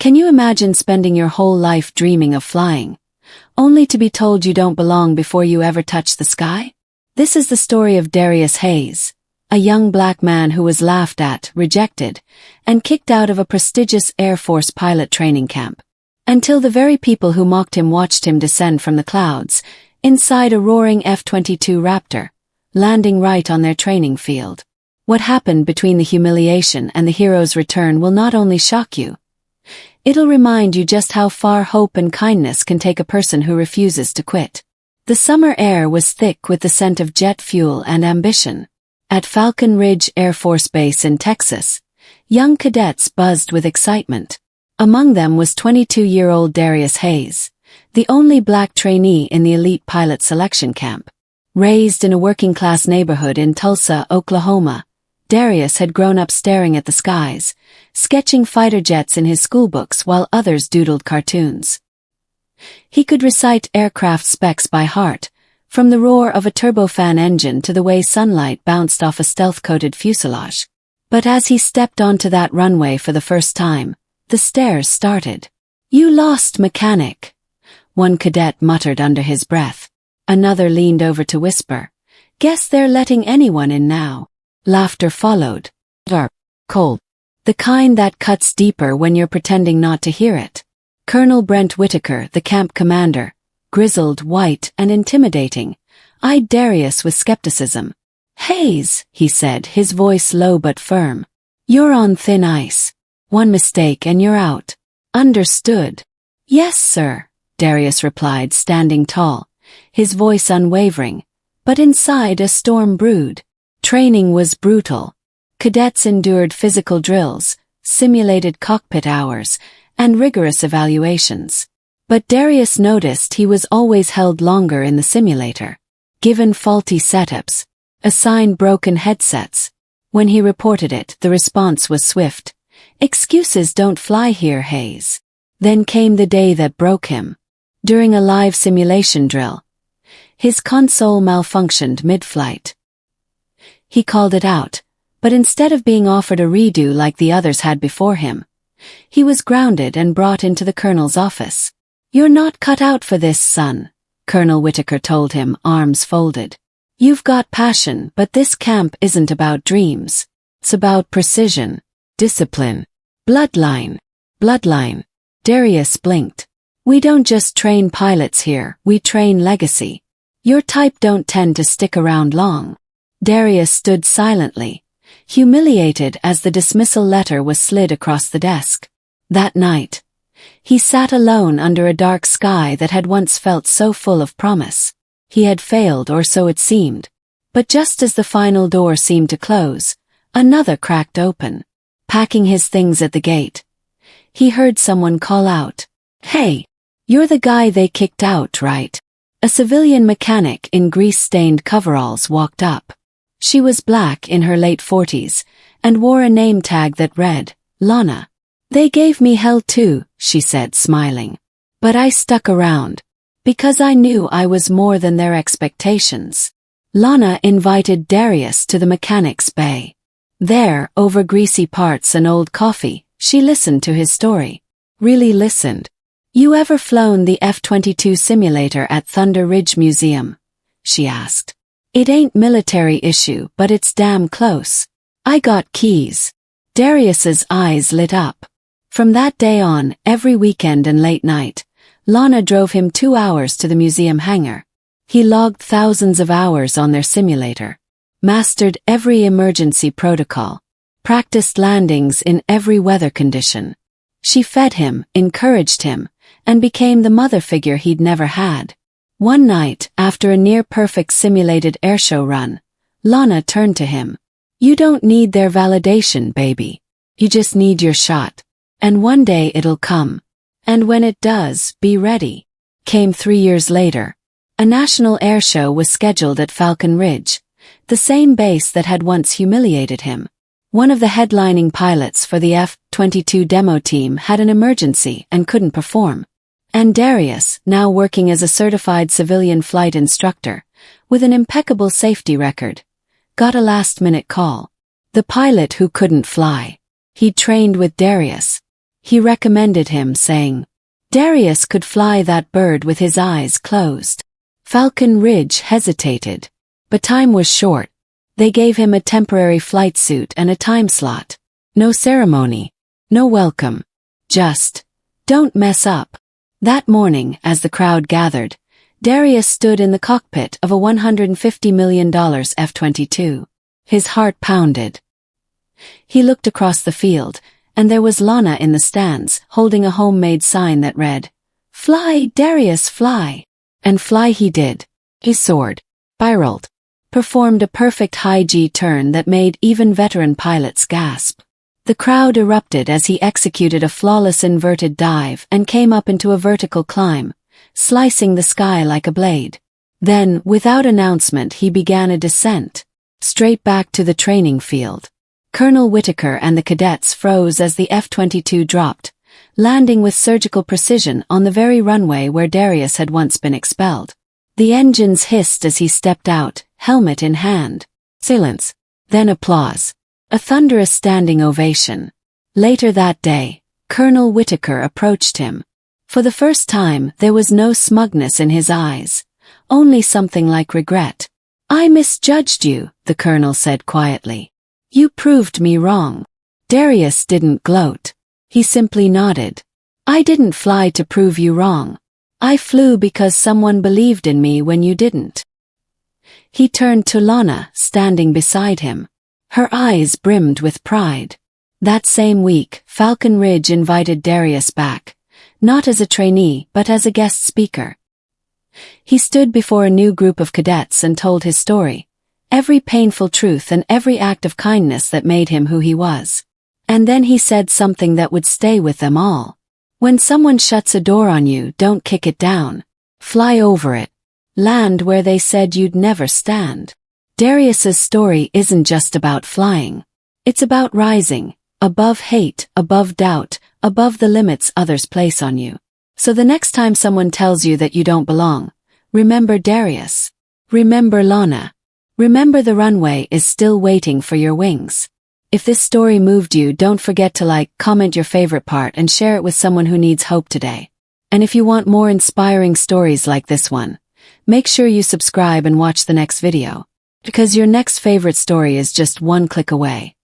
Can you imagine spending your whole life dreaming of flying, only to be told you don't belong before you ever touch the sky? This is the story of Darius Hayes, a young black man who was laughed at, rejected, and kicked out of a prestigious Air Force pilot training camp, until the very people who mocked him watched him descend from the clouds, inside a roaring F-22 Raptor, landing right on their training field. What happened between the humiliation and the hero's return will not only shock you, it'll remind you just how far hope and kindness can take a person who refuses to quit. The summer air was thick with the scent of jet fuel and ambition. At Falcon Ridge Air Force Base in Texas, young cadets buzzed with excitement. Among them was 22-year-old Darius Hayes, the only black trainee in the elite pilot selection camp. Raised in a working-class neighborhood in Tulsa, Oklahoma, Darius had grown up staring at the skies, sketching fighter jets in his schoolbooks while others doodled cartoons. He could recite aircraft specs by heart, from the roar of a turbofan engine to the way sunlight bounced off a stealth-coated fuselage. But as he stepped onto that runway for the first time, the stares started. "You lost, mechanic," one cadet muttered under his breath. Another leaned over to whisper, "Guess they're letting anyone in now." Laughter followed. Cold. The kind that cuts deeper when you're pretending not to hear it. Colonel Brent Whitaker, the camp commander, grizzled, white, and intimidating, eyed Darius with skepticism. "Hayes," he said, his voice low but firm. "You're on thin ice. One mistake and you're out." "Understood." "Yes, sir," Darius replied, standing tall, his voice unwavering, but inside a storm brewed. Training was brutal. Cadets endured physical drills, simulated cockpit hours, and rigorous evaluations. But Darius noticed he was always held longer in the simulator. Given faulty setups, assigned broken headsets. When he reported it, the response was swift. "Excuses don't fly here, Hayes." Then came the day that broke him. During a live simulation drill, his console malfunctioned mid-flight. He called it out, but instead of being offered a redo like the others had before him, he was grounded and brought into the colonel's office. "You're not cut out for this, son," Colonel Whitaker told him, arms folded. "You've got passion, but this camp isn't about dreams. It's about precision, discipline, bloodline." Bloodline. Darius blinked. "We don't just train pilots here, we train legacy. Your type don't tend to stick around long." Darius stood silently, humiliated as the dismissal letter was slid across the desk. That night, he sat alone under a dark sky that had once felt so full of promise. He had failed, or so it seemed. But just as the final door seemed to close, another cracked open. Packing his things at the gate, he heard someone call out, "Hey, you're the guy they kicked out, right?" A civilian mechanic in grease-stained coveralls walked up. She was black, in her late 40s, and wore a name tag that read, Lana. "They gave me hell too," she said, smiling. "But I stuck around, because I knew I was more than their expectations." Lana invited Darius to the mechanic's bay. There, over greasy parts and old coffee, she listened to his story. Really listened. "You ever flown the F-22 simulator at Thunder Ridge Museum?" she asked. "It ain't military issue, but it's damn close. I got keys." Darius's eyes lit up. From that day on, every weekend and late night, Lana drove him 2 hours to the museum hangar. He logged thousands of hours on their simulator, mastered every emergency protocol, practiced landings in every weather condition. She fed him, encouraged him, and became the mother figure he'd never had. One night, after a near-perfect simulated airshow run, Lana turned to him. "You don't need their validation, baby. You just need your shot. And one day it'll come. And when it does, be ready." Came 3 years later. A national airshow was scheduled at Falcon Ridge, the same base that had once humiliated him. One of the headlining pilots for the F-22 demo team had an emergency and couldn't perform. And Darius, now working as a certified civilian flight instructor, with an impeccable safety record, got a last-minute call. The pilot who couldn't fly. He'd trained with Darius. He recommended him, saying, Darius could fly that bird with his eyes closed. Falcon Ridge hesitated. But time was short. They gave him a temporary flight suit and a time slot. No ceremony. No welcome. Just, don't mess up. That morning, as the crowd gathered, Darius stood in the cockpit of a $150 million F-22. His heart pounded. He looked across the field, and there was Lana in the stands, holding a homemade sign that read, Fly, Darius, fly. And fly he did. He soared, spiraled, performed a perfect high G turn that made even veteran pilots gasp. The crowd erupted as he executed a flawless inverted dive and came up into a vertical climb, slicing the sky like a blade. Then, without announcement, he began a descent, straight back to the training field. Colonel Whitaker and the cadets froze as the F-22 dropped, landing with surgical precision on the very runway where Darius had once been expelled. The engines hissed as he stepped out, helmet in hand. Silence. Then applause. A thunderous standing ovation. Later that day, Colonel Whitaker approached him. For the first time, there was no smugness in his eyes, only something like regret. I misjudged you, the colonel said quietly. You proved me wrong. Darius didn't gloat. He simply nodded. I didn't fly to prove you wrong. I flew because someone believed in me when you didn't. He turned to Lana, standing beside him. Her eyes brimmed with pride. That same week, Falcon Ridge invited Darius back, not as a trainee but as a guest speaker. He stood before a new group of cadets and told his story, every painful truth and every act of kindness that made him who he was. And then he said something that would stay with them all. When someone shuts a door on you, don't kick it down. Fly over it. Land where they said you'd never stand. Darius's story isn't just about flying. It's about rising, above hate, above doubt, above the limits others place on you. So the next time someone tells you that you don't belong, remember Darius. Remember Lana. Remember the runway is still waiting for your wings. If this story moved you, don't forget to like, comment your favorite part and share it with someone who needs hope today. And if you want more inspiring stories like this one, make sure you subscribe and watch the next video, because your next favorite story is just one click away.